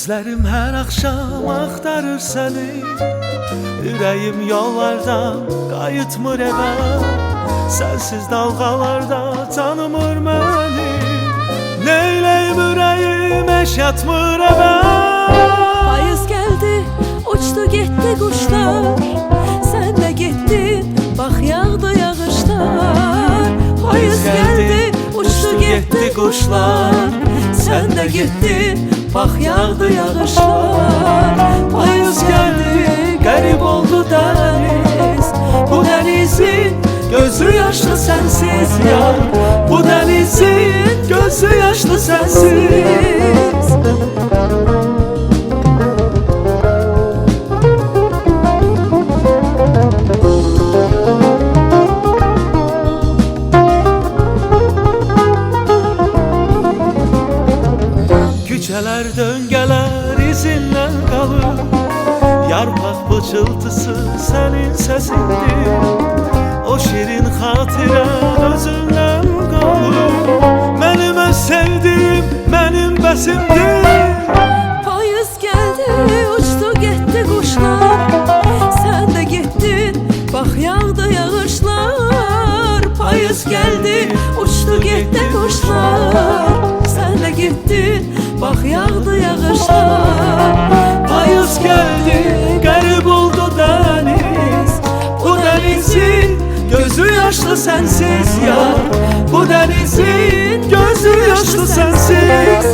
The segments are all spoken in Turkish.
Gözlerim her akşam aktarır seni, yüreğim yollardan qayıtmır evə. Sensiz dalgalarda tanımır məni, neyleyim yüreğim eş yatmır evə. Payız geldi, uçtu gitti kuşlar, sen de gittin, bak yağdı yağışlar. Payız geldi, uçtu gitti kuşlar, sen de gittin, bak yağdı yağışlar. Payız geldi, garip oldu deniz, bu denizin gözü yaşlı sensiz ya. Bu denizin gözü yaşlı sensiz. Küçələr döngələr izindən qalır, yarpaq pıçıltısı sənin səsindir. O şirin xatirən özündən qalır, mənim öz sevdiyim mənim bəsimdir. Payız geldi, uçtu gitti kuşlar, sen de gittin, bak yağdı yağışlar. Payız geldi, uçtu gitti kuşlar, sen de gittin, bak yağdı yağışlar. Payız geldi, garip oldu deniz, bu denizin gözü yaşlı sensiz ya. Bu denizin gözü yaşlı sensiz.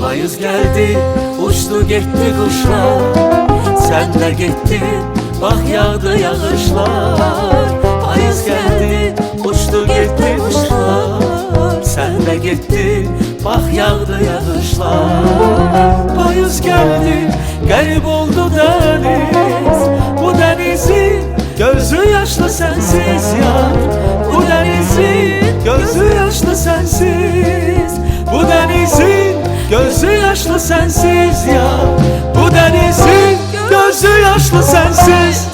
Payız geldi, uçtu gitti kuşlar, sen de gittin, bak yağdı yağışlar. Payız geldi, uçtu gitti kuşlar, sen de gittin, bak yağdı yağışlar. Payız geldi, garip oldu deniz, bu denizin gözü yaşlı sensiz ya. Bu denizin gözü yaşlı sensiz. Bu denizin gözü yaşlı sensiz ya. Bu denizin gözü yaşlı sensiz.